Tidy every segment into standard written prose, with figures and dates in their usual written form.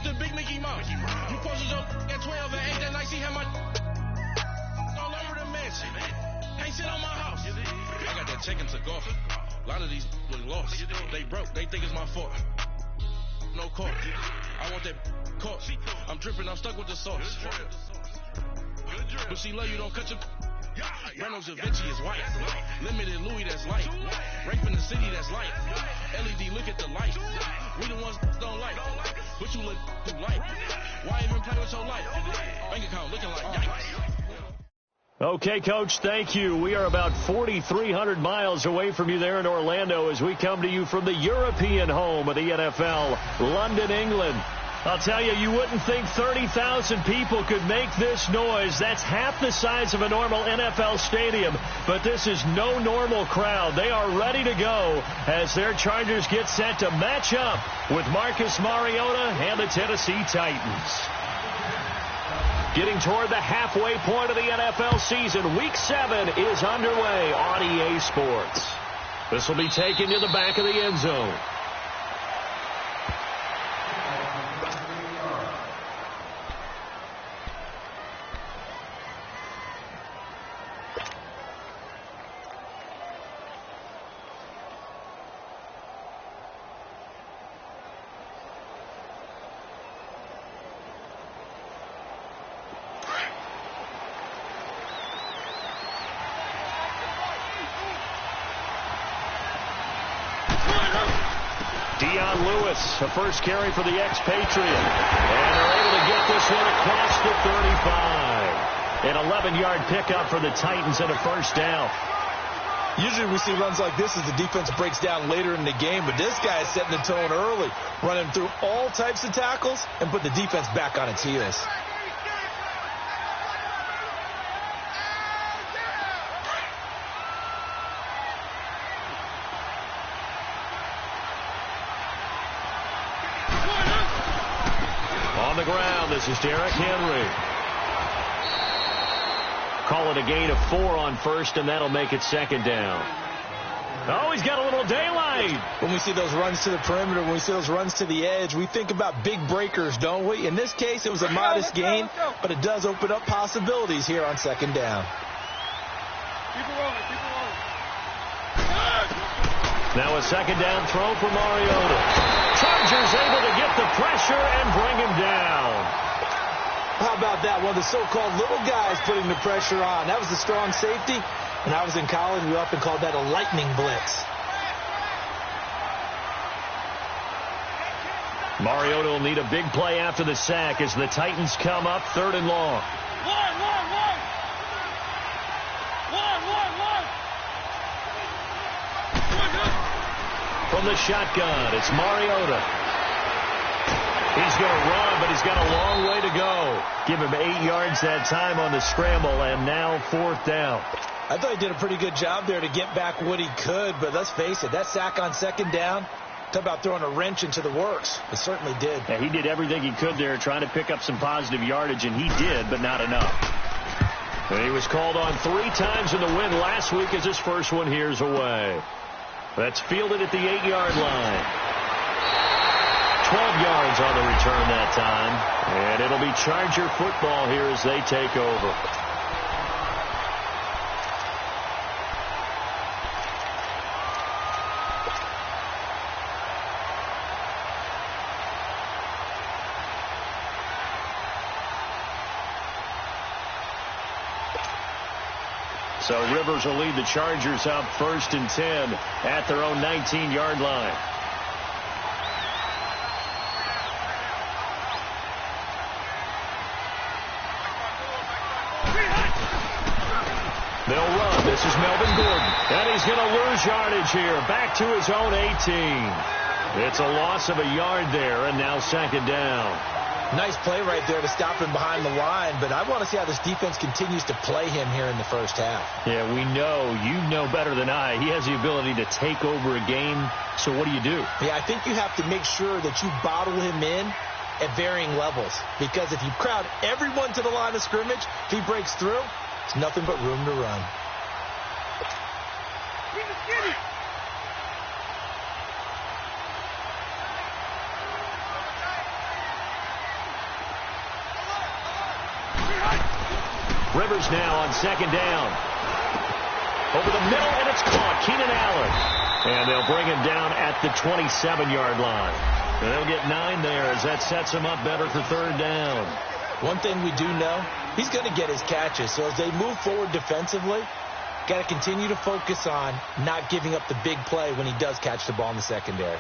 the big Mickey Mouse. You posted your at 12 and 8 that night. She had my all over the mansion. Ain't shit on my house. I got that check and took off. A lot of these look lost. They broke. They think it's my fault. No court. I want that caught. I'm dripping. I'm stuck with the sauce. But she love you. Don't cut your. Reynolds Da Vinci is white. Limited Louis, that's light. Rape in the city, that's light. LED, look at the light. We the ones don't like. But you look too light. Why even play with your life? Bank account looking like yikes. Okay, Coach, thank you. We are about 4,300 miles away from you there in Orlando as we come to you from the European home of the NFL, London, England. I'll tell you, you wouldn't think 30,000 people could make this noise. That's half the size of a normal NFL stadium, but this is no normal crowd. They are ready to go as their Chargers get set to match up with Marcus Mariota and the Tennessee Titans. Getting toward the halfway point of the NFL season, Week 7 is underway on EA Sports. This will be taken to the back of the end zone. A first carry for the expatriate. And they're able to get this one across the 35. An 11-yard pickup for the Titans and a first down. Usually we see runs like this as the defense breaks down later in the game, but this guy is setting the tone early, running through all types of tackles and put the defense back on its heels. This is Derrick Henry. Call it a gain of 4 on first, and that'll make it second down. Oh, he's got a little daylight. When we see those runs to the perimeter, when we see those runs to the edge, we think about big breakers, don't we? In this case, it was a modest gain, but it does open up possibilities here on second down. Keep it rolling, keep it rolling. Now a second down throw for Mariota. Chargers able to get the pressure and bring him down. How about that? One of the so-called little guys putting the pressure on. That was the strong safety. When I was in college, we often called that a lightning blitz. Mariota will need a big play after the sack as the Titans come up 3rd and long. From the shotgun, it's Mariota. He's going to run, but he's got a long way to go. Give him 8 yards that time on the scramble, and now 4th down. I thought he did a pretty good job there to get back what he could, but let's face it, that sack on second down, talk about throwing a wrench into the works. It certainly did. Yeah, he did everything he could there trying to pick up some positive yardage, and he did, but not enough. And he was called on 3 times in the win last week as his first one here's away. That's fielded at the 8-yard line. 12 yards on the return that time. And it'll be Charger football here as they take over. So Rivers will lead the Chargers up 1st and 10 at their own 19-yard line. They'll run. This is Melvin Gordon. And he's going to lose yardage here. Back to his own 18. It's a loss of a yard there, and now second down. Nice play right there to stop him behind the line, but I want to see how this defense continues to play him here in the first half. Yeah, we know. You know better than I. He has the ability to take over a game, so what do you do? Yeah, I think you have to make sure that you bottle him in at varying levels, because if you crowd everyone to the line of scrimmage, if he breaks through, it's nothing but room to run. Rivers now on second down. Over the middle, and it's caught. Keenan Allen. And they'll bring him down at the 27-yard line. And they'll get 9 there as that sets him up better for third down. One thing we do know, he's going to get his catches. So as they move forward defensively, got to continue to focus on not giving up the big play when he does catch the ball in the secondary.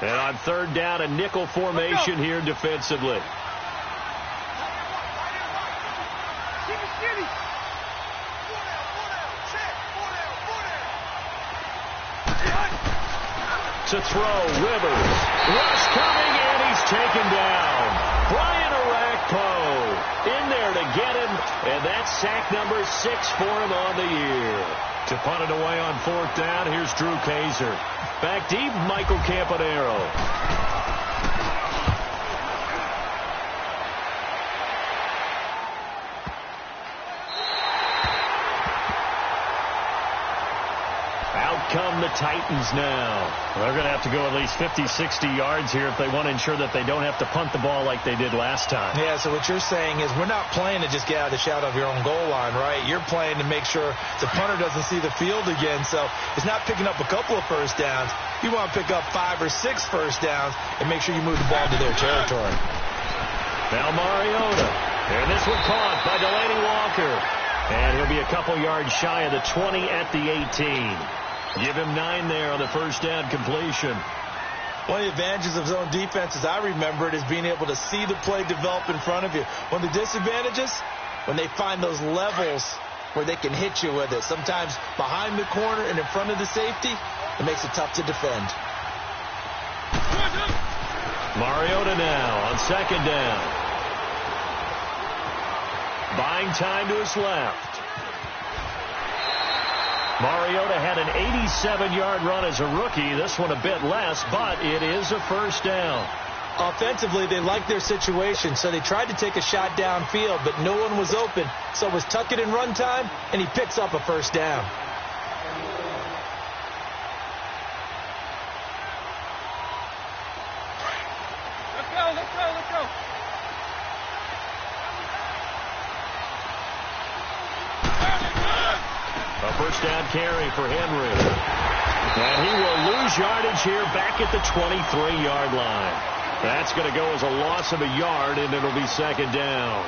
And on third down, a nickel formation here defensively. To throw, Rivers. Rush coming, and he's taken down. Brian Orakpo in there to get him, and that's sack number 6 for him on the year. To punt it away on fourth down, here's Drew Kaiser. Back deep, Michael Campanaro. Come the Titans now. They're going to have to go at least 50, 60 yards here if they want to ensure that they don't have to punt the ball like they did last time. Yeah, so what you're saying is we're not playing to just get out of the shadow of your own goal line, right? You're playing to make sure the punter doesn't see the field again. So it's not picking up a couple of first downs. You want to pick up 5 or 6 first downs and make sure you move the ball into their territory. Now Mariota. And this one caught by Delaney Walker. And he'll be a couple yards shy of the 20 at the 18. Give him 9 there on the first down completion. One of the advantages of zone defense, as I remember it, is being able to see the play develop in front of you. One of the disadvantages, when they find those levels where they can hit you with it. Sometimes behind the corner and in front of the safety, it makes it tough to defend. Mariota now on second down. Buying time to his left. Mariota had an 87-yard run as a rookie. This one a bit less, but it is a first down. Offensively, they liked their situation, so they tried to take a shot downfield, but no one was open. So it was tuck it in run time, and he picks up a first down. Let's go. A first down carry for Henry. And he will lose yardage here back at the 23-yard line. That's going to go as a loss of a yard, and it'll be second down.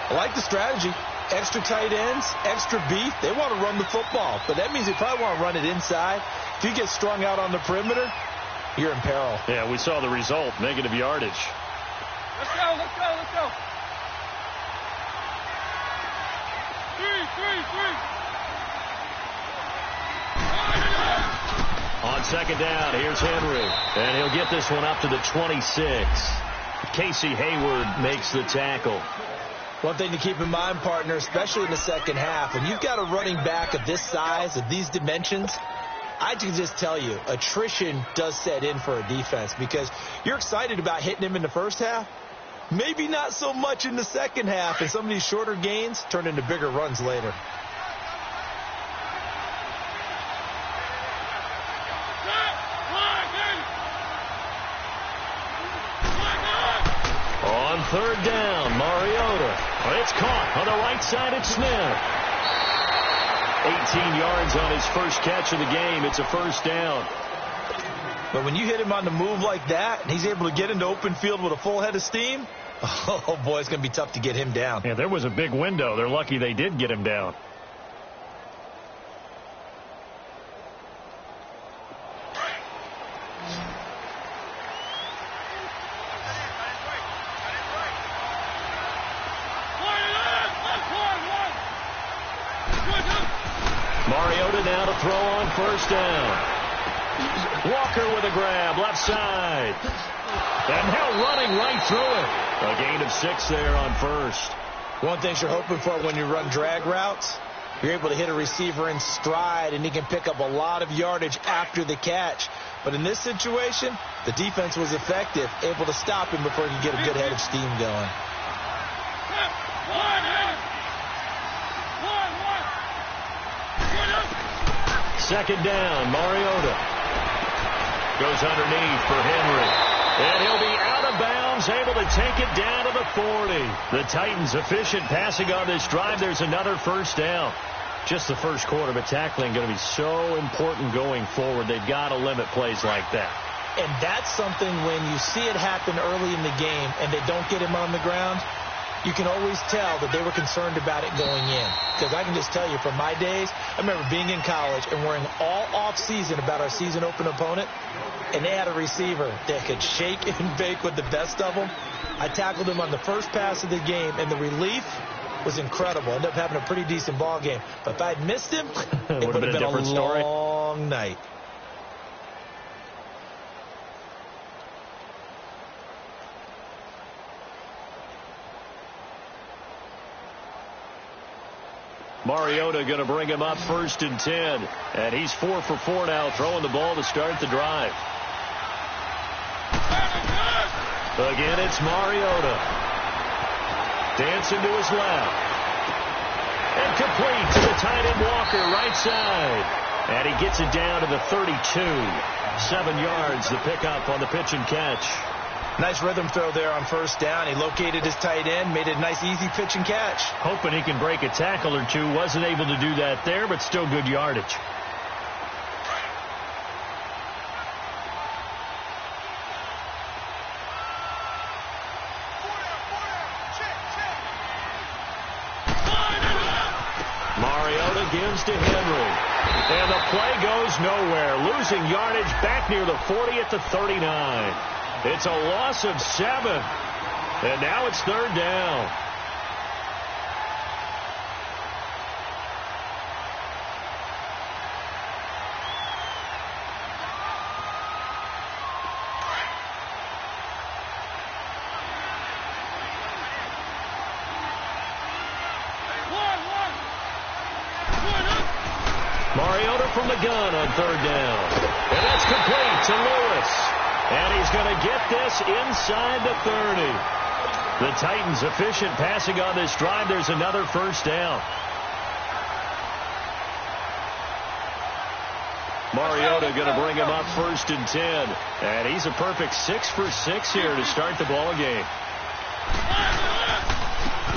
I like the strategy. Extra tight ends, extra beef. They want to run the football, but that means they probably want to run it inside. If you get strung out on the perimeter, you're in peril. Yeah, we saw the result, negative yardage. Let's go. 3. On second down, here's Henry. And he'll get this one up to the 26. Casey Hayward makes the tackle. One thing to keep in mind, partner, especially in the second half, when you've got a running back of this size, of these dimensions, I can just tell you, attrition does set in for a defense because you're excited about hitting him in the first half. Maybe not so much in the second half, and some of these shorter gains turn into bigger runs later. On third down, Mariota. It's caught on the right side at Smith. 18 yards on his first catch of the game. It's a first down. But when you hit him on the move like that, and he's able to get into open field with a full head of steam, oh, boy, it's going to be tough to get him down. Yeah, there was a big window. They're lucky they did get him down. Mariota now to throw on first down. Walker with a grab, left side. And now running right through it. A gain of 6 there on first. One thing you're hoping for when you run drag routes, you're able to hit a receiver in stride, and he can pick up a lot of yardage after the catch. But in this situation, the defense was effective, able to stop him before he could get a good head of steam going. Second down, Mariota. Goes underneath for Henry. And he'll be out of bounds is able to take it down to the 40. The Titans efficient passing on this drive. There's another first down. Just the first quarter, but tackling going to be so important going forward. They've got to limit plays like that. And that's something when you see it happen early in the game and they don't get him on the ground, you can always tell that they were concerned about it going in. Because I can just tell you from my days, I remember being in college and worrying all off-season about our season open opponent, and they had a receiver that could shake and bake with the best of them. I tackled him on the first pass of the game, and the relief was incredible. Ended up having a pretty decent ball game. But if I'd missed him, it would have been a long night. Mariota going to bring him up 1st and 10. And he's 4 for 4 now, throwing the ball to start the drive. Again, it's Mariota. Dancing to his left. And complete to the tight end Walker, right side. And he gets it down to the 32. 7 yards, the pickup on the pitch and catch. Nice rhythm throw there on first down. He located his tight end, made it a nice, easy pitch and catch. Hoping he can break a tackle or two. Wasn't able to do that there, but still good yardage. Mariota gives to Henry. And the play goes nowhere. Losing yardage back near the 40 at the 39. It's a loss of 7. And now it's 3rd down. Mariota from the gun on 3rd down. And that's complete to Lewis. And he's going to get this inside the 30. The Titans efficient passing on this drive. There's another first down. Mariota going to bring him up 1st and 10. And he's a perfect 6 for 6 here to start the ball game.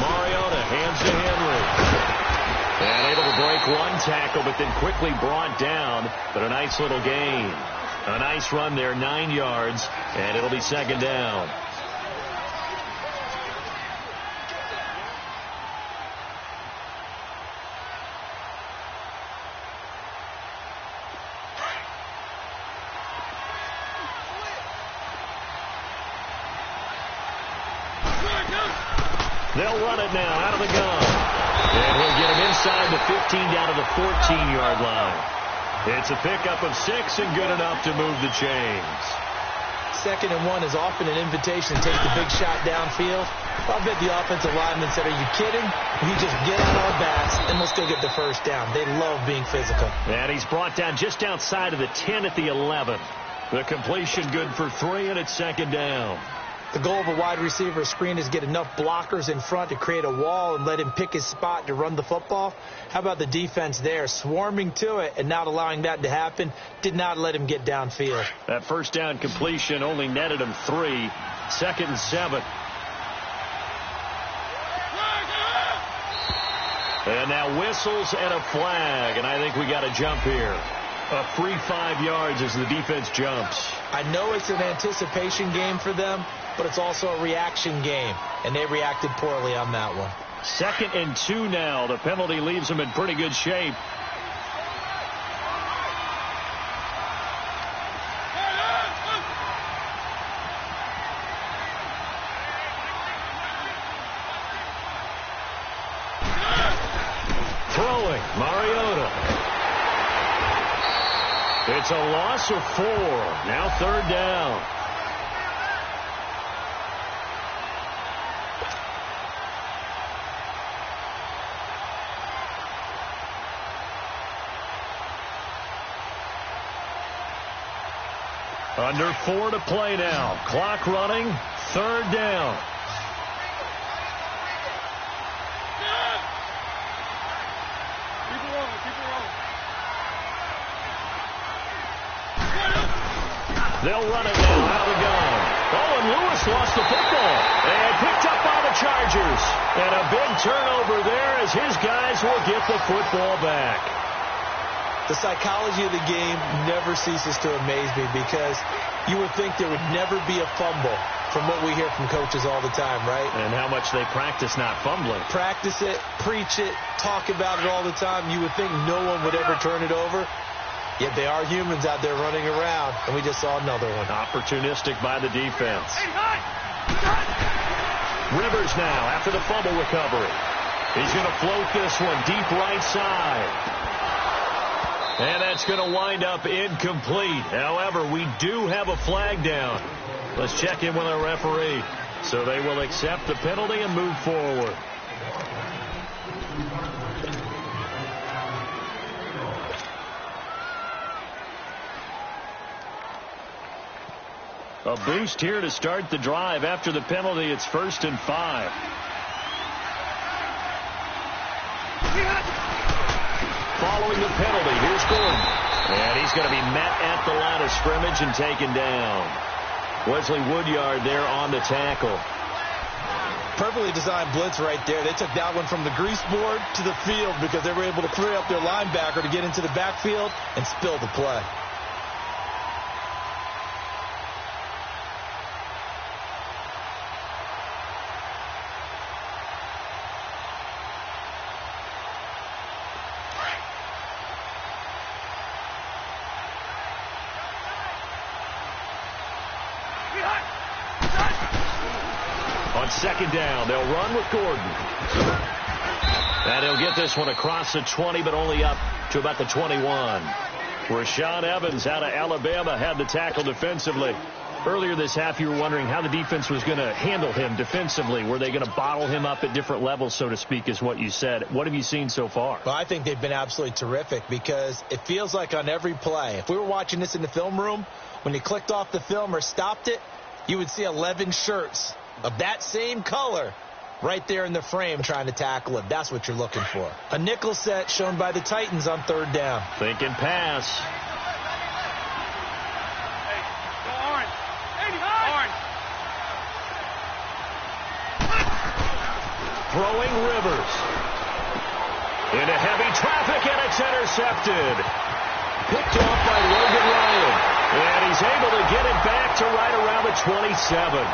Mariota hands to Henry. And able to break one tackle, but then quickly brought down. But a nice little gain. A nice run there, 9 yards, and it'll be 2nd down. They'll run it now out of the gun. And we'll get him inside the 15 down to the 14-yard line. It's a pickup of 6 and good enough to move the chains. 2nd and 1 is often an invitation to take the big shot downfield. I bet the offensive lineman said, are you kidding? We just get on our backs and we'll still get the first down. They love being physical. And he's brought down just outside of the 10 at the 11. The completion good for 3, and it's 2nd down. The goal of a wide receiver screen is get enough blockers in front to create a wall and let him pick his spot to run the football. How about the defense there, swarming to it and not allowing that to happen? Did not let him get downfield. That first down completion only netted him 3. 2nd and 7. And now whistles and a flag, and I think we got a jump here. A free 5 yards as the defense jumps. I know it's an anticipation game for them, but it's also a reaction game, and they reacted poorly on that one. 2nd and 2 now. The penalty leaves them in pretty good shape. Throwing, Mariota. It's a loss of 4. Now 3rd down. Under 4 to play now. Clock running. 3rd down. They'll run it now out of the gun. Oh, and Lewis lost the football. And picked up by the Chargers. And a big turnover there as his guys will get the football back. The psychology of the game never ceases to amaze me because you would think there would never be a fumble from what we hear from coaches all the time, right? And how much they practice not fumbling. Practice it, preach it, talk about it all the time. You would think no one would ever turn it over. Yet they are humans out there running around, and we just saw another one. Opportunistic by the defense. Rivers now after the fumble recovery. He's going to float this one deep right side. And that's going to wind up incomplete. However, we do have a flag down. Let's check in with our referee. So they will accept the penalty and move forward. A boost here to start the drive. After the penalty, it's 1st and 5. Following the penalty, here's Gordon. And he's going to be met at the line of scrimmage and taken down. Wesley Woodyard there on the tackle. Perfectly designed blitz right there. They took that one from the grease board to the field because they were able to clear up their linebacker to get into the backfield and spill the play. On 2nd down, they'll run with Gordon. And he'll get this one across the 20, but only up to about the 21. Rashaan Evans out of Alabama had the tackle defensively. Earlier this half, you were wondering how the defense was going to handle him defensively. Were they going to bottle him up at different levels, so to speak, is what you said. What have you seen so far? Well, I think they've been absolutely terrific because it feels like on every play, if we were watching this in the film room, when you clicked off the film or stopped it, you would see 11 shirts of that same color right there in the frame trying to tackle it. That's what you're looking for. A nickel set shown by the Titans on 3rd down. Thinking pass. Throwing Rivers. Into heavy traffic, and it's intercepted. Picked off by Logan Ryan. And he's able to get it back to right around the 27.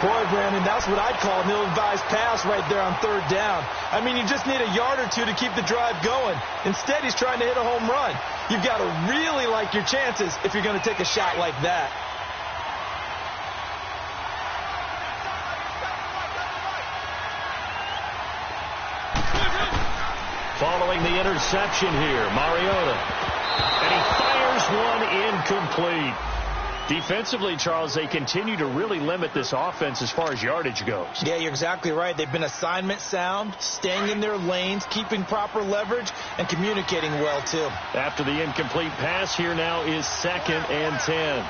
Boy, Brandon, that's what I'd call an ill-advised pass right there on 3rd down. I mean, you just need a yard or two to keep the drive going. Instead, he's trying to hit a home run. You've got to really like your chances if you're going to take a shot like that. Following the interception here, Mariota. And he fires one incomplete. Defensively, Charles, they continue to really limit this offense as far as yardage goes. Yeah, you're exactly right. They've been assignment sound, staying in their lanes, keeping proper leverage, and communicating well, too. After the incomplete pass, here now is 2nd and 10.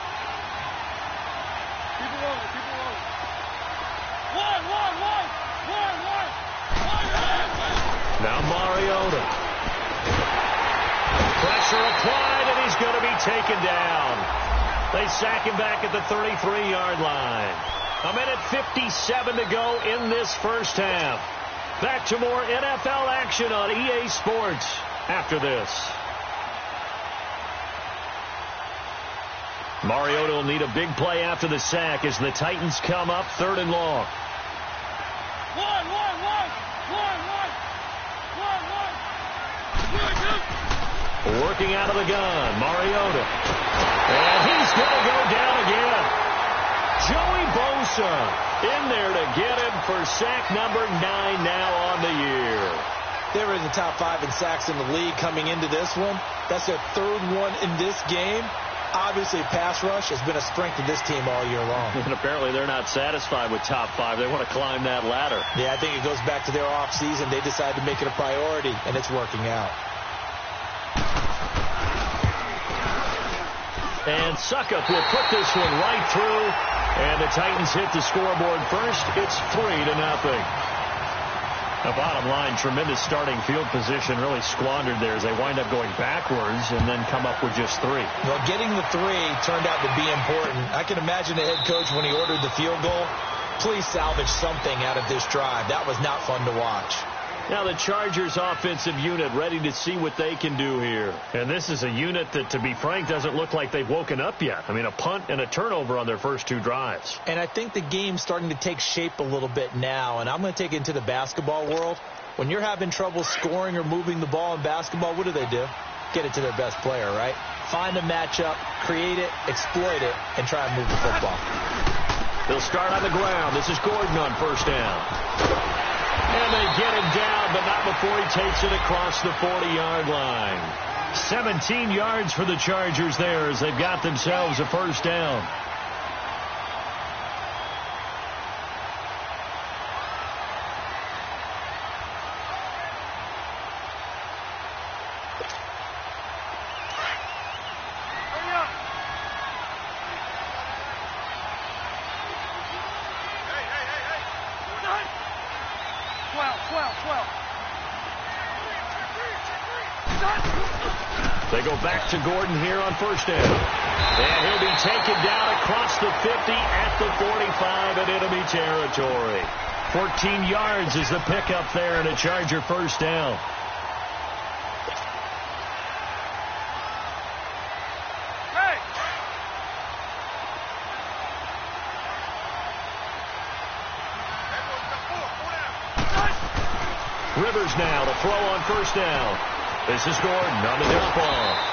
Now Mariota. Pressure applied, and he's going to be taken down. They sack him back at the 33-yard line. 1:57 to go in this first half. Back to more NFL action on EA Sports after this. Mariota will need a big play after the sack as the Titans come up 3rd and long. Working out of the gun, Mariota. And he's going to go down again. Joey Bosa in there to get him for sack number 9 now on the year. They were in the top 5 in sacks in the league coming into this one. That's their 3rd one in this game. Obviously, pass rush has been a strength of this team all year long. And apparently they're not satisfied with top 5. They want to climb that ladder. Yeah, I think it goes back to their offseason. They decided to make it a priority, and it's working out. And Suckup will put this one right through. And the Titans hit the scoreboard first. It's 3-0. The bottom line, tremendous starting field position really squandered there as they wind up going backwards and then come up with just 3. Well, getting the 3 turned out to be important. I can imagine the head coach when he ordered the field goal. Please salvage something out of this drive. That was not fun to watch. Now the Chargers offensive unit ready to see what they can do here. And this is a unit that, to be frank, doesn't look like they've woken up yet. I mean, a punt and a turnover on their first 2 drives. And I think the game's starting to take shape a little bit now. And I'm going to take it into the basketball world. When you're having trouble scoring or moving the ball in basketball, what do? Get it to their best player, right? Find a matchup, create it, exploit it, and try and move the football. They'll start on the ground. This is Gordon on first down. And they get him down, but not before he takes it across the 40-yard line. 17 yards for the Chargers there as they've got themselves a first down. They go back to Gordon here on first down. And he'll be taken down across the 50 at the 45 in enemy territory. 14 yards is the pickup there and a Charger first down. Rivers now to throw on first down. This is Gordon on the dump off.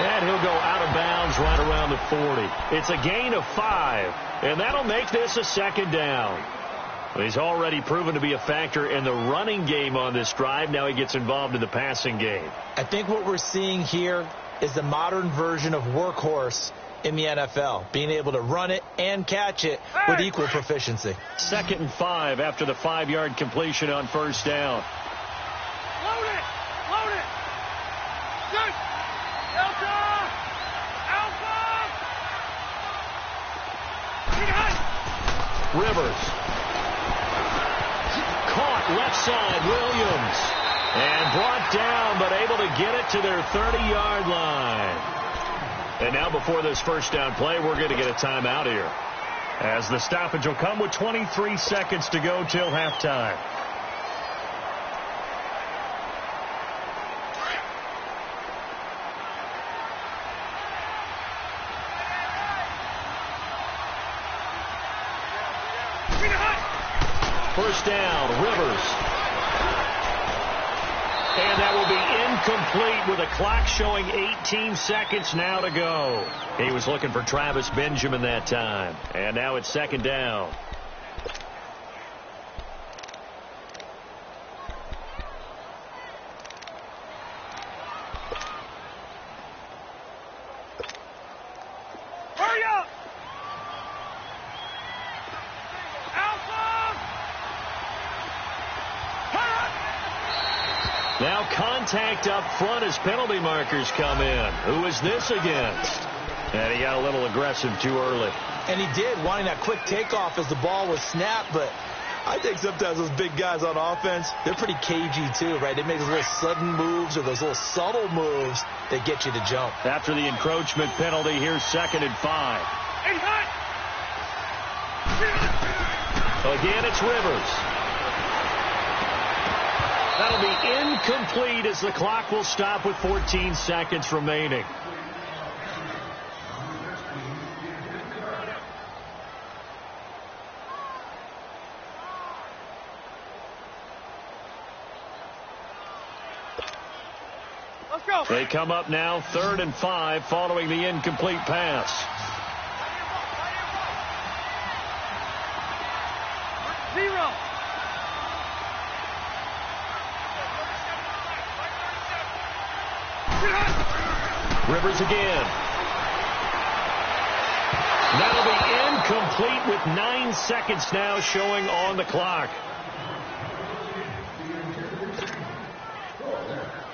And he'll go out of bounds right around the 40. It's a gain of 5, and that'll make this a second down. He's already proven to be a factor in the running game on this drive. Now he gets involved in the passing game. I think what we're seeing here is the modern version of workhorse in the NFL, being able to run it and catch it with equal proficiency. 2nd and 5 after the 5-yard completion on first down. Load it! Load it! Good! Alpha! Alpha! Rivers. Caught left side, Williams. And brought down, but able to get it to their 30-yard line. And now before this first down play, we're going to get a timeout here, as the stoppage will come with 23 seconds to go till halftime. First down, Rivers. And that will be incomplete with a clock showing 18 seconds now to go. He was looking for Travis Benjamin that time. And now it's second down. Hurry up! Now contact up front as penalty markers come in. Who is this against? And he got a little aggressive too early. And he did, wanting that quick takeoff as the ball was snapped. But I think sometimes those big guys on offense, they're pretty cagey too, right? They make those little sudden moves or those little subtle moves that get you to jump. After the encroachment penalty, here's 2nd and 5. Again, it's Rivers. That'll be incomplete as the clock will stop with 14 seconds remaining. Let's go. They come up now 3rd and 5 following the incomplete pass. Zero. Rivers again. That'll be incomplete with 9 seconds now showing on the clock.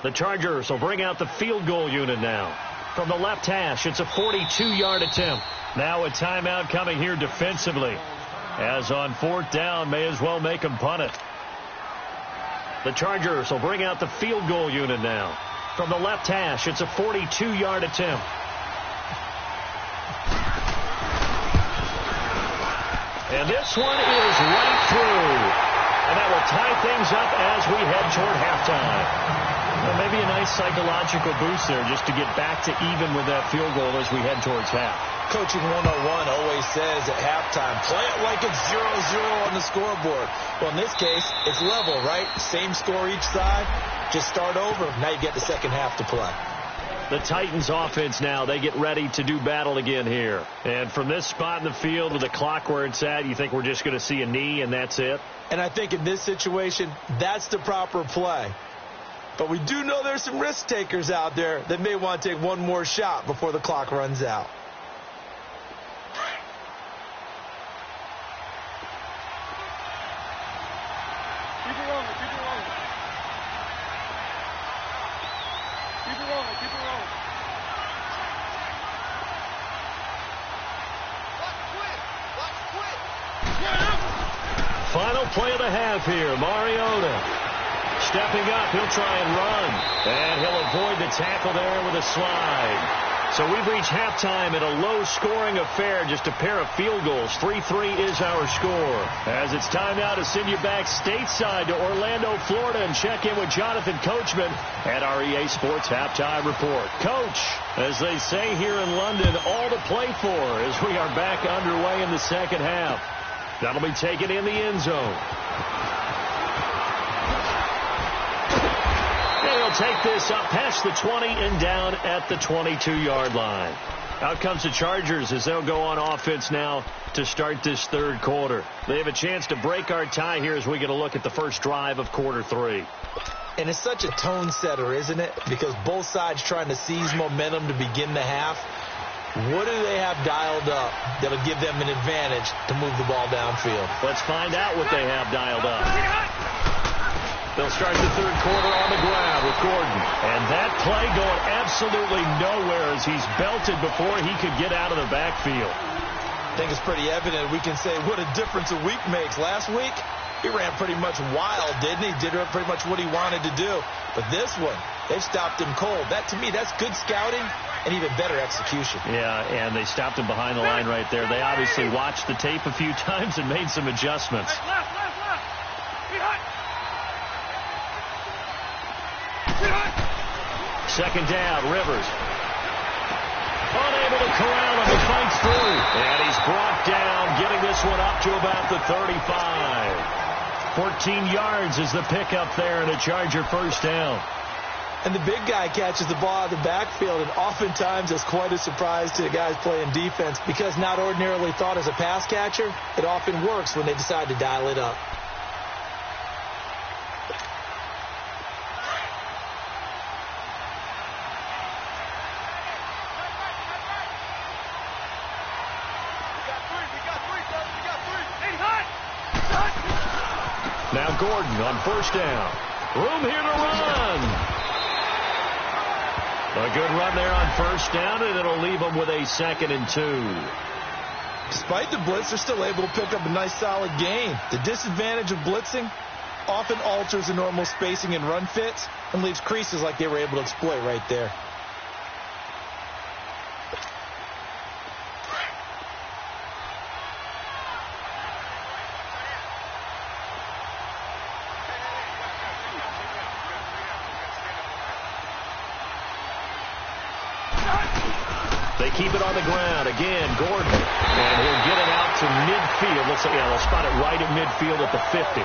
The Chargers will bring out the field goal unit now. From the left hash, it's a 42-yard attempt. Now a timeout coming here defensively. As on 4th down, may as well make them punt it. The Chargers will bring out the field goal unit now. From the left hash, it's a 42-yard attempt. And this one is right through. And that will tie things up as we head toward halftime. Well, maybe a nice psychological boost there just to get back to even with that field goal as we head towards half. Coaching 101 always says at halftime, play it like it's 0-0 on the scoreboard. Well, in this case, it's level, right? Same score each side. Just start over. Now you get the second half to play. The Titans offense now, they get ready to do battle again here. And from this spot in the field with the clock where it's at, you think we're just going to see a knee and that's it? And I think in this situation, that's the proper play. But we do know there's some risk takers out there that may want to take one more shot before the clock runs out. Keep it rolling, keep it rolling. Keep it rolling, keep it rolling. Watch quit. Final play of the half here. Mariota stepping up. He'll try and run. And he'll avoid the tackle there with a slide. So we've reached halftime at a low-scoring affair, just a pair of field goals. 3-3 is our score. As it's time now to send you back stateside to Orlando, Florida, and check in with Jonathan Coachman at our EA Sports Halftime Report. Coach, as they say here in London, all to play for as we are back underway in the second half. That'll be taken in the end zone. They'll take this up past the 20 and down at the 22-yard line. Out comes the Chargers as they'll go on offense now to start this third quarter. They have a chance to break our tie here as we get a look at the first drive of quarter three. And it's such a tone setter, isn't it? Because both sides trying to seize momentum to begin the half. What do they have dialed up that'll give them an advantage to move the ball downfield? Let's find out what they have dialed up. They'll start the third quarter on the ground with Gordon. And that play going absolutely nowhere as he's belted before he could get out of the backfield. I think it's pretty evident. We can say what a difference a week makes. Last week, he ran pretty much wild, didn't he? Did pretty much what he wanted to do. But this one, they've stopped him cold. That, to me, that's good scouting and even better execution. Yeah, and they stopped him behind the line right there. They obviously watched the tape a few times and made some adjustments. Hey, left. Behind. Second down, Rivers. Unable to corral him. He fights through. And he's brought down, getting this one up to about the 35. 14 yards is the pickup there and a Charger first down. And the big guy catches the ball out of the backfield, and oftentimes it's quite a surprise to the guys playing defense because not ordinarily thought as a pass catcher, it often works when they decide to dial it up. Now Gordon on first down. Room here to run. A good run there on first down, and it'll leave them with a 2nd and 2. Despite the blitz, they're still able to pick up a nice solid gain. The disadvantage of blitzing often alters the normal spacing and run fits and leaves creases like they were able to exploit right there. They keep it on the ground. Again, Gordon. And he'll get it out to midfield. Looks like, they'll spot it right at midfield at the 50.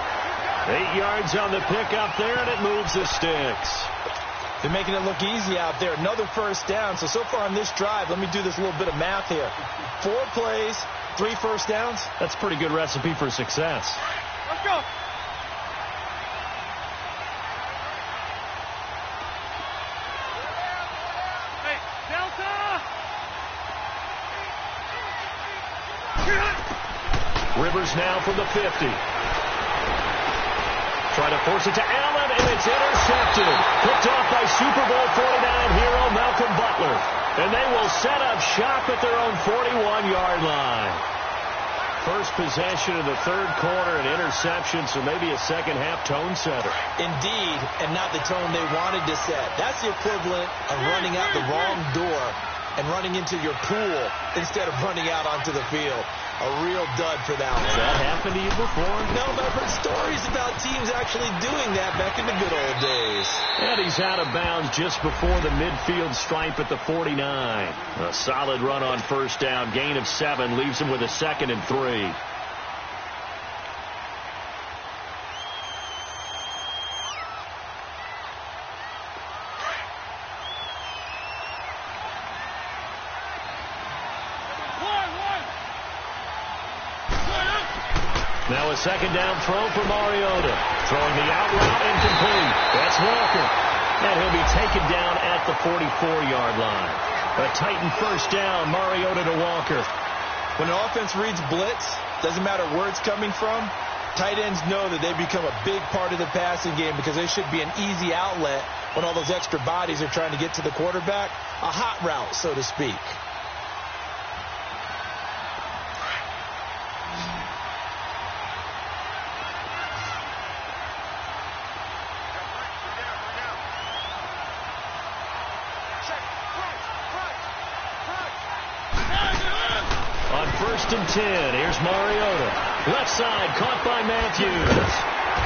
8 yards on the pickup there, and it moves the sticks. They're making it look easy out there. Another first down. So far on this drive, let me do this little bit of math here. 4 plays, 3 first downs. That's a pretty good recipe for success. Let's go. Hey, Delta! Rivers now from the 50. Try to force it to Allen, and it's intercepted. Picked off by Super Bowl 49 hero Malcolm Butler. And they will set up shop at their own 41-yard line. first possession of the third quarter, an interception, so maybe a second-half tone setter. Indeed, and not the tone they wanted to set. That's the equivalent of running out the wrong door and running into your pool instead of running out onto the field. A real dud for that one. Has that happened to you before? No, but I've heard stories about teams actually doing that back in the good old days. And he's out of bounds just before the midfield stripe at the 49. A solid run on first down. Gain of 7 leaves him with a 2nd and 3. Now a second down throw for Mariota. Throwing the out route incomplete. That's Walker. And he'll be taken down at the 44-yard line. A Titan first down, Mariota to Walker. When an offense reads blitz, doesn't matter where it's coming from, tight ends know that they become a big part of the passing game because they should be an easy outlet when all those extra bodies are trying to get to the quarterback. A hot route, so to speak. First and 10. Here's Mariota. Left side, caught by Matthews.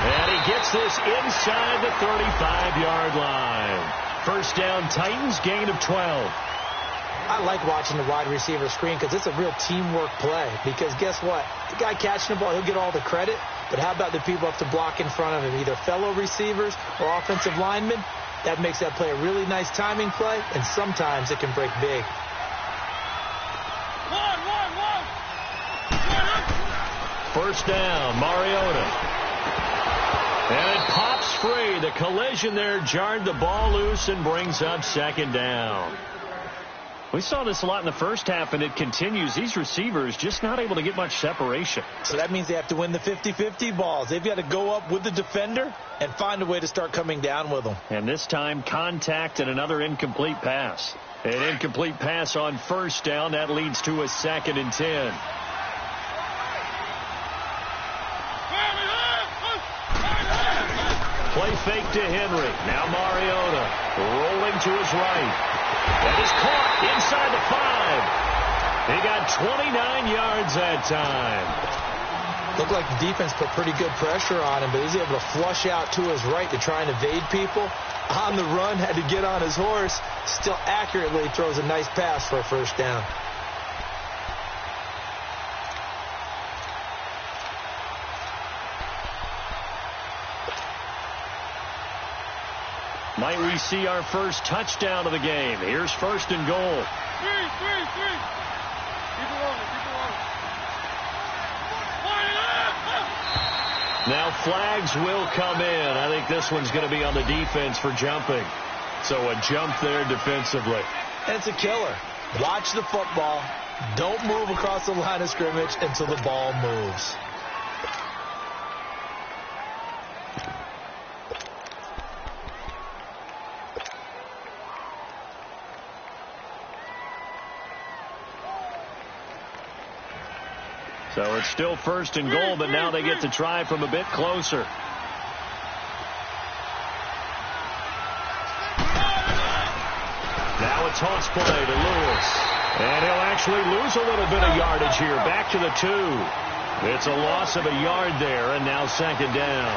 And he gets this inside the 35-yard line. First down, Titans, gain of 12. I like watching the wide receiver screen because it's a real teamwork play. Because guess what? The guy catching the ball, he'll get all the credit. But how about the people up to block in front of him, either fellow receivers or offensive linemen? That makes that play a really nice timing play, and sometimes it can break big. First down, Mariota. And it pops free. The collision there jarred the ball loose and brings up second down. We saw this a lot in the first half, and it continues. These receivers just not able to get much separation. So that means they have to win the 50-50 balls. They've got to go up with the defender and find a way to start coming down with them. And this time, contact and another incomplete pass. An incomplete pass on first down. That leads to a 2nd and 10. Play fake to Henry. Now Mariota rolling to his right. That is caught inside the 5. He got 29 yards that time. Looked like the defense put pretty good pressure on him, but he's able to flush out to his right to try and evade people. On the run, had to get on his horse. Still accurately throws a nice pass for a first down. Might we see our first touchdown of the game? Here's first and goal. Three. Keep it rolling. Now flags will come in. I think this one's going to be on the defense for jumping. So a jump there defensively. It's a killer. Watch the football. Don't move across the line of scrimmage until the ball moves. So it's still first and goal, but now they get to try from a bit closer. Now a toss play to Lewis. And he'll actually lose a little bit of yardage here. Back to the 2. It's a loss of a yard there, and now second down.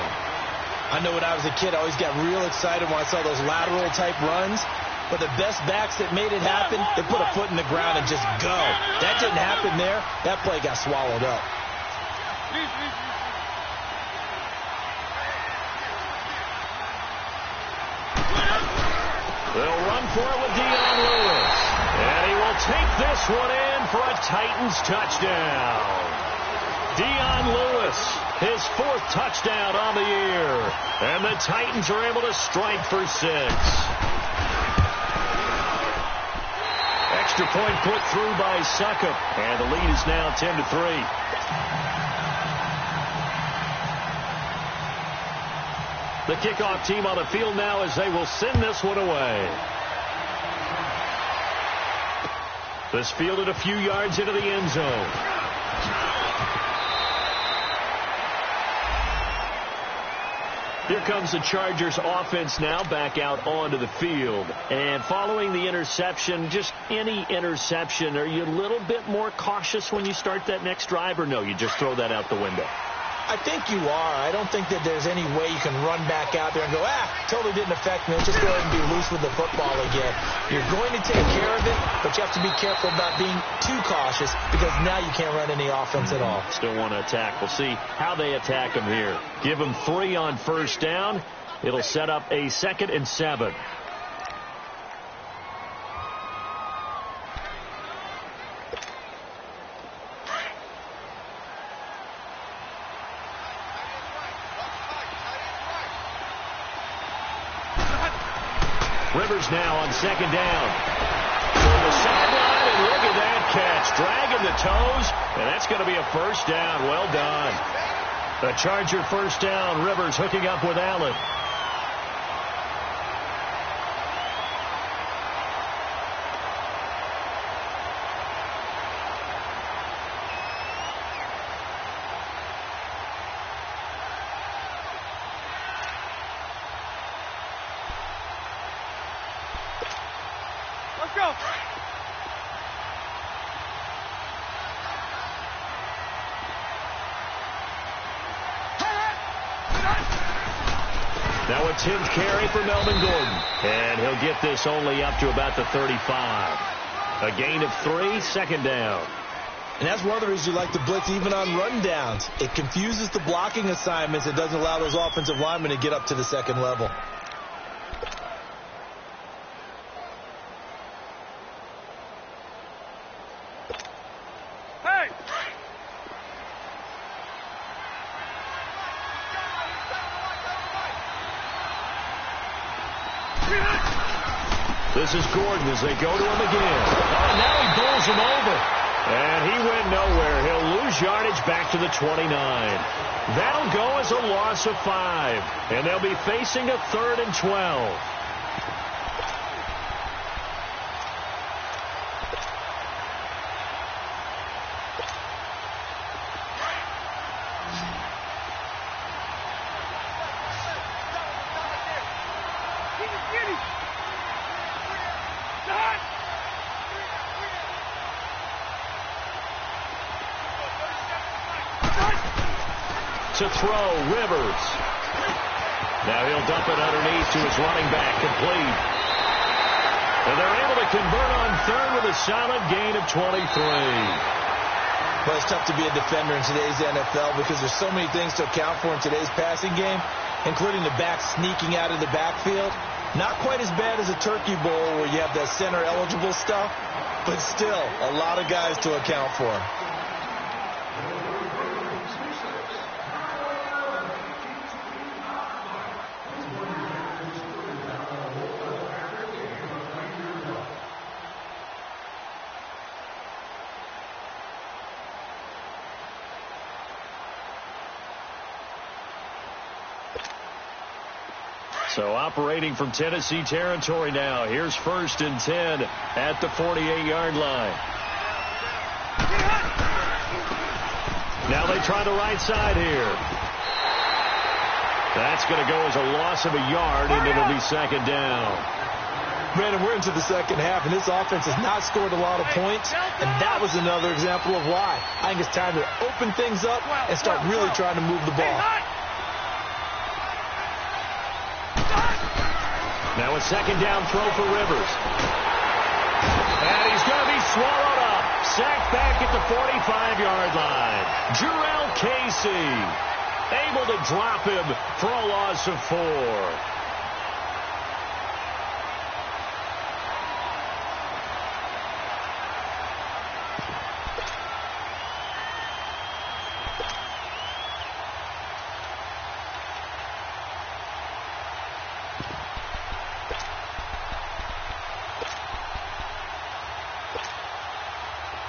I know when I was a kid, I always got real excited when I saw those lateral type runs. But the best backs that made it happen, they put a foot in the ground and just go. That didn't happen there. That play got swallowed up. They'll run for it with Dion Lewis. And he will take this one in for a Titans touchdown. Dion Lewis, his 4th touchdown on the year. And the Titans are able to strike for 6. Extra point put through by Succop. And the lead is now 10-3. The kickoff team on the field now as they will send this one away. This fielded a few yards into the end zone. Here comes the Chargers offense now back out onto the field. And following the interception, just any interception, are you a little bit more cautious when you start that next drive, or no, you just throw that out the window? I think you are. I don't think that there's any way you can run back out there and go, totally didn't affect me. Let's just go ahead and be loose with the football again. You're going to take care of it, but you have to be careful about being too cautious because now you can't run any offense at all. Still want to attack. We'll see how they attack him here. Give him 3 on first down. It'll set up a 2nd and 7. Rivers now on 2nd down. From the sideline, and look at that catch. Dragging the toes, and that's going to be a first down. Well done. A Charger first down. Rivers hooking up with Allen. Let's go. Now a 10th carry for Melvin Gordon. And he'll get this only up to about the 35. A gain of 3, 2nd down. And that's one of the reasons you like to blitz even on rundowns. It confuses the blocking assignments. It doesn't allow those offensive linemen to get up to the 2nd level. This is Gordon as they go to him again. Oh, now he bowls him over. And he went nowhere. He'll lose yardage back to the 29. That'll go as a loss of 5. And they'll be facing a 3rd and 12. To throw, Rivers. Now he'll dump it underneath to his running back, complete. And they're able to convert on 3rd with a solid gain of 23. But it's tough to be a defender in today's NFL because there's so many things to account for in today's passing game, including the back sneaking out of the backfield. Not quite as bad as a Turkey Bowl where you have the center-eligible stuff, but still a lot of guys to account for. So operating from Tennessee territory now. Here's 1st and 10 at the 48-yard line. Now they try the right side here. That's going to go as a loss of a yard, and it'll be 2nd down. Brandon, we're into the 2nd half, and this offense has not scored a lot of points, and that was another example of why. I think it's time to open things up and start really trying to move the ball. Now a 2nd down throw for Rivers. And he's going to be swallowed up. Sacked back at the 45-yard line. Jurrell Casey able to drop him for a loss of 4.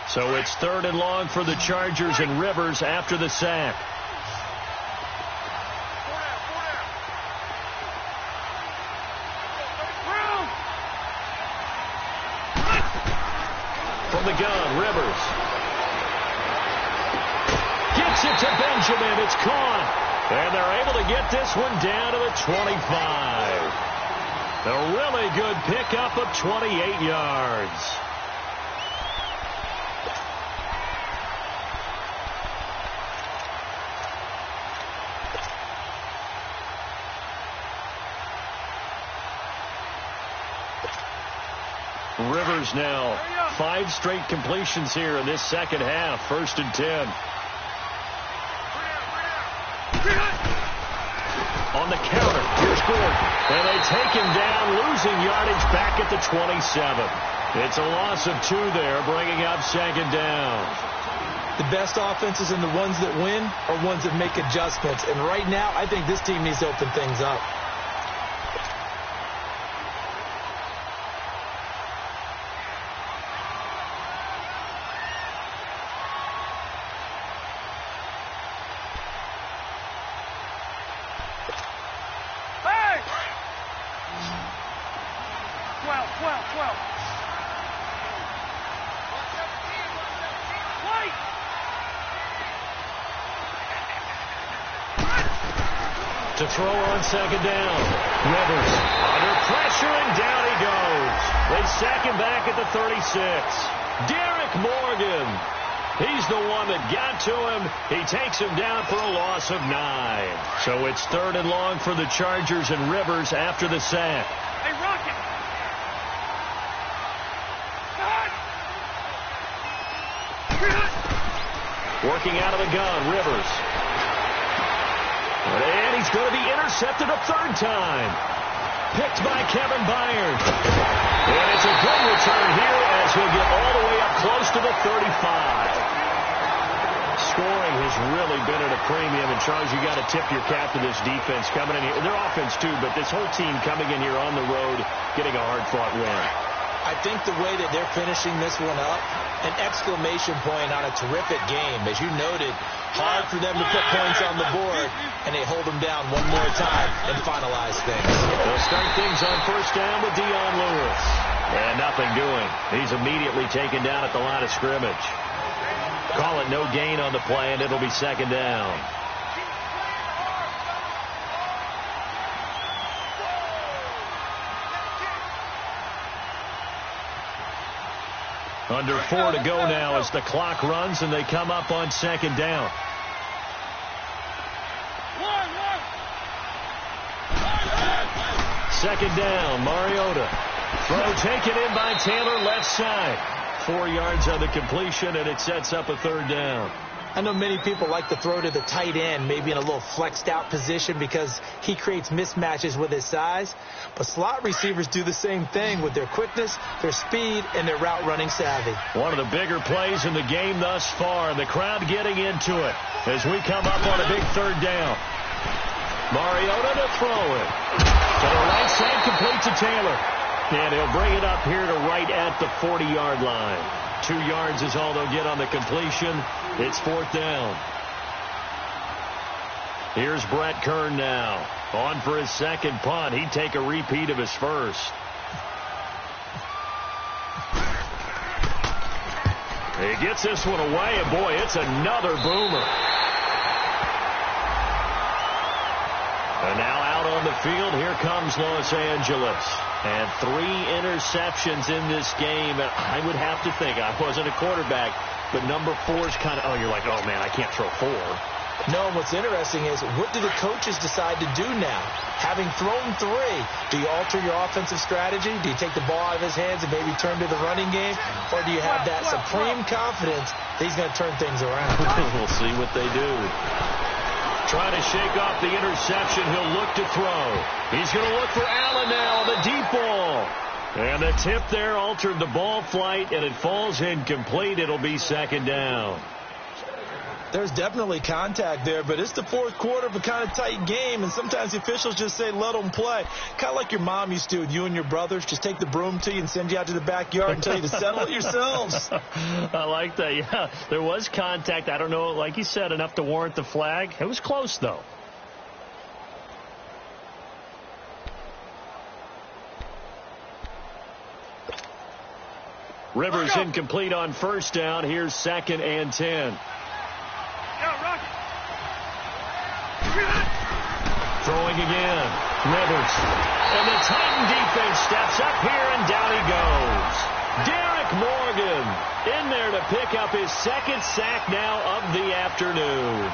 So it's 3rd and long for the Chargers, and Rivers after the sack. From the gun, Rivers. Gets it to Benjamin. It's caught. And they're able to get this one down to the 25. A really good pickup of 28 yards. Rivers now 5 straight completions here in this second half. 1st and 10. On the counter, here's Gordon. And they take him down, losing yardage back at the 27. It's a loss of 2 there, bringing up 2nd down. The best offenses and the ones that win are ones that make adjustments. And right now, I think this team needs to open things up. To throw on 2nd down. Rivers under pressure, and down he goes. They sack him back at the 36. Derek Morgan. He's the one that got to him. He takes him down for a loss of 9. So it's 3rd and long for the Chargers, and Rivers after the sack. Hey, Rocket! Working out of the gun, Rivers. And he's going to be intercepted a 3rd time. Picked by Kevin Byard. And it's a good return here as he'll get all the way up close to the 35. Scoring has really been at a premium. And, Charles, you got to tip your cap to this defense coming in here. Their offense, too, but this whole team coming in here on the road, getting a hard-fought win. I think the way that they're finishing this one up, an exclamation point on a terrific game. As you noted, hard for them to put points on the board, and they hold them down one more time and finalize things. They'll start things on 1st down with Dion Lewis. And nothing doing. He's immediately taken down at the line of scrimmage. Call it no gain on the play, and it'll be 2nd down. Under 4 to go now as the clock runs, and they come up on 2nd down. Second down, Mariota. Throw taken in by Taylor, left side. 4 yards on the completion, and it sets up a 3rd down. I know many people like to throw to the tight end, maybe in a little flexed out position because he creates mismatches with his size. But slot receivers do the same thing with their quickness, their speed, and their route running savvy. One of the bigger plays in the game thus far, and the crowd getting into it as we come up on a big 3rd down. Mariota to throw it. To the right side, complete to Taylor. And he'll bring it up here to right at the 40-yard line. 2 yards is all they'll get on the completion. It's 4th down. Here's Brett Kern now. On for his 2nd punt. He'd take a repeat of his 1st. He gets this one away, and boy, it's another boomer. And now out on the field, here comes Los Angeles. And 3 interceptions in this game. And I would have to think, I wasn't a quarterback, but number 4's kind of, you're like, oh, man, I can't throw 4. No, what's interesting is, what do the coaches decide to do now? Having thrown 3, do you alter your offensive strategy? Do you take the ball out of his hands and maybe turn to the running game? Or do you have that supreme confidence that he's going to turn things around? We'll see what they do. Trying to shake off the interception. He'll look to throw. He's going to look for Allen now on the deep ball. And the tip there altered the ball flight, and it falls incomplete. It'll be 2nd down. There's definitely contact there, but it's the 4th quarter of a kind of tight game, and sometimes the officials just say, let them play. Kind of like your mom used to with you and your brothers. Just take the broom to you and send you out to the backyard and tell you to settle it yourselves. I like that, yeah. There was contact. I don't know, like you said, enough to warrant the flag. It was close, though. Rivers incomplete on 1st down. Here's 2nd and 10. Throwing again. Rivers. And the Titan defense steps up here, and down he goes. Derek Morgan in there to pick up his second sack now of the afternoon.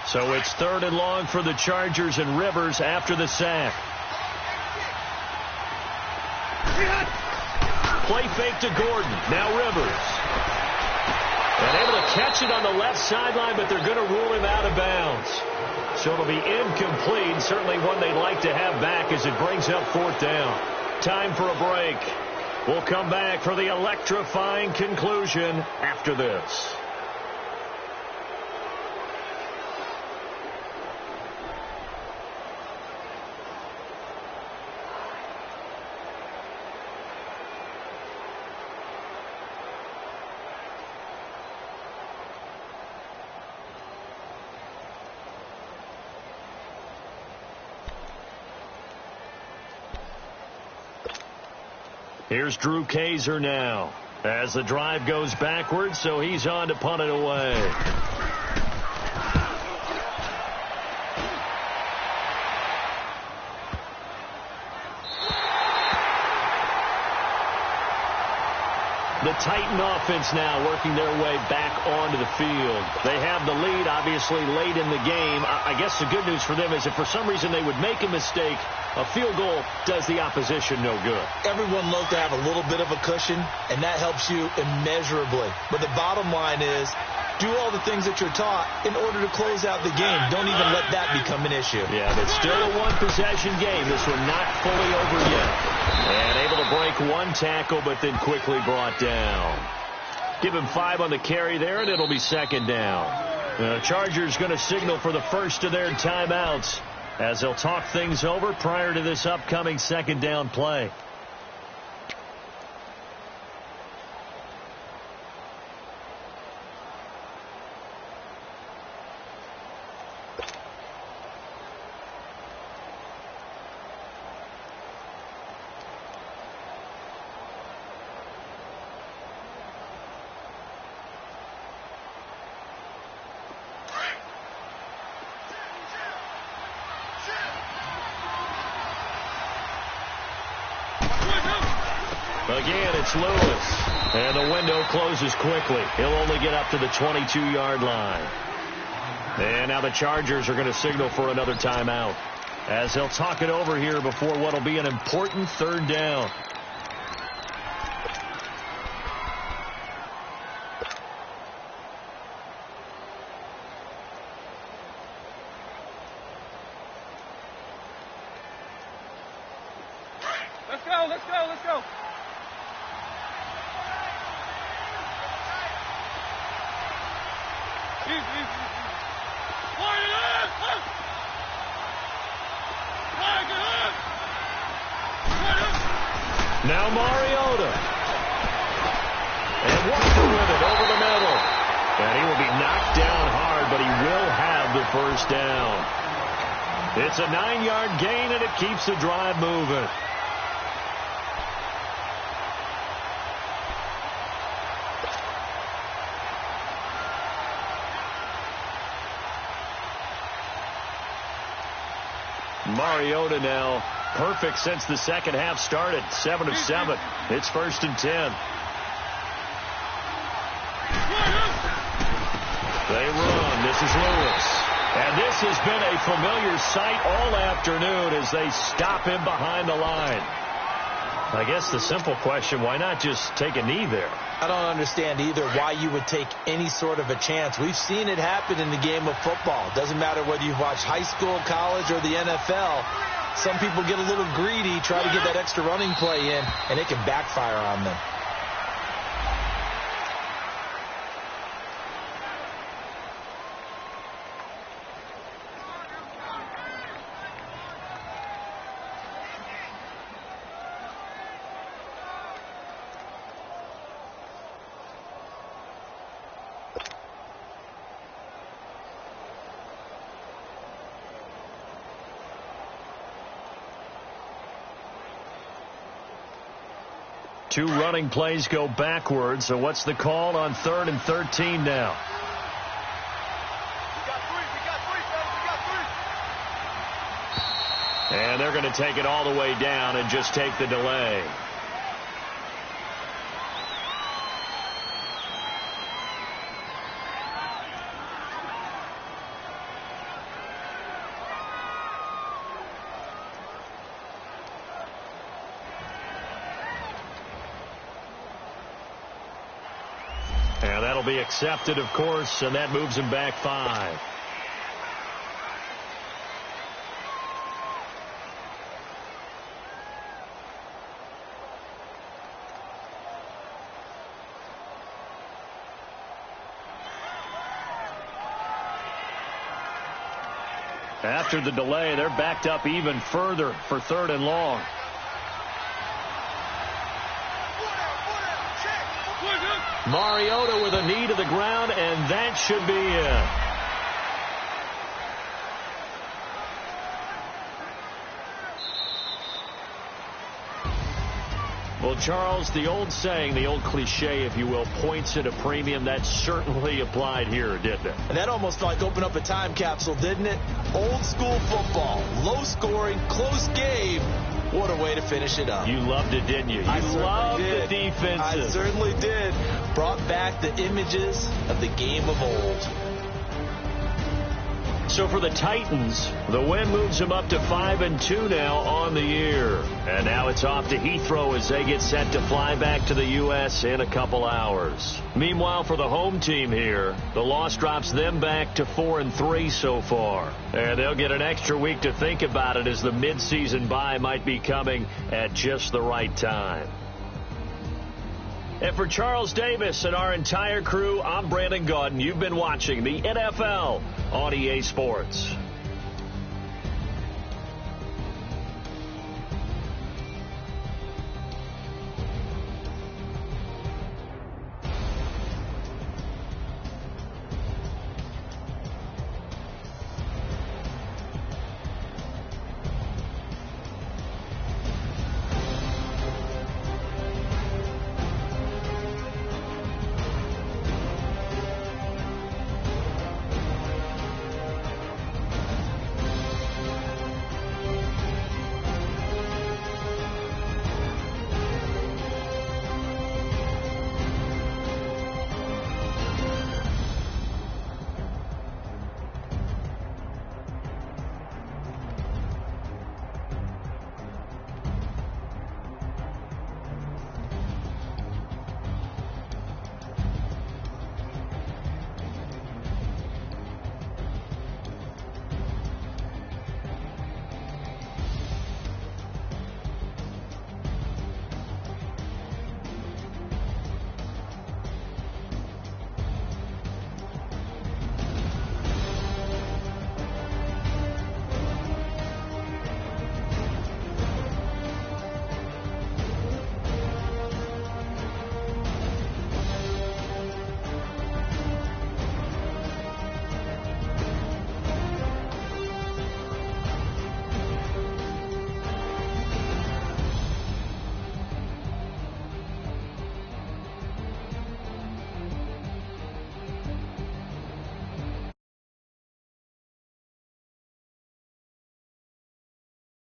So it's 3rd and long for the Chargers, and Rivers after the sack. Play fake to Gordon. Now Rivers. And able to catch it on the left sideline, but they're going to rule him out of bounds. So it'll be incomplete, certainly one they'd like to have back as it brings up 4th down. Time for a break. We'll come back for the electrifying conclusion after this. Here's Drew Kaiser now as the drive goes backwards, so he's on to punt it away. The Titan offense now working their way back onto the field. They have the lead, obviously, late in the game. I guess the good news for them is if for some reason they would make a mistake, a field goal does the opposition no good. Everyone loves to have a little bit of a cushion, and that helps you immeasurably. But the bottom line is, do all the things that you're taught in order to close out the game. Don't even let that become an issue. Yeah, but still a one-possession game. This one not fully over yet. And able to break one tackle, but then quickly brought down. Give him 5 on the carry there, and it'll be 2nd down. The Chargers going to signal for the first of their timeouts as they'll talk things over prior to this upcoming 2nd down play. Again, it's Lewis. And the window closes quickly. He'll only get up to the 22-yard line. And now the Chargers are going to signal for another timeout as they'll talk it over here before what will be an important 3rd down. Let's go, let's go, let's go. Now Mariota. And Walker with it over the middle. And he will be knocked down hard, but he will have the 1st down. It's a 9-yard gain, and it keeps the drive moving. Mariota now perfect since the 2nd half started. 7 of 7. It's 1st and 10. They run. This is Lewis. And this has been a familiar sight all afternoon as they stop him behind the line. I guess the simple question, why not just take a knee there? I don't understand either why you would take any sort of a chance. We've seen it happen in the game of football. Doesn't matter whether you've watched high school, college, or the NFL. Some people get a little greedy, try to get that extra running play in, and it can backfire on them. 2 running plays go backwards. So what's the call on 3rd and 13 now? And they're going to take it all the way down and just take the delay. And that'll be accepted, of course, and that moves him back 5. After the delay, they're backed up even further for 3rd and long. Mariota with a knee to the ground, and that should be it. Well, Charles, the old saying, the old cliche, if you will, points at a premium, that certainly applied here, didn't it? And that almost like opened up a time capsule, didn't it? Old school football, low scoring, close game. What a way to finish it up. You loved it, didn't you? I loved did. The defenses. I certainly did. Brought back the images of the game of old. So for the Titans, the win moves them up to 5-2 now on the year. And now it's off to Heathrow as they get set to fly back to the U.S. in a couple hours. Meanwhile, for the home team here, the loss drops them back to 4-3 so far. And they'll get an extra week to think about it as the midseason bye might be coming at just the right time. And for Charles Davis and our entire crew, I'm Brandon Gaudin. You've been watching the NFL on EA Sports.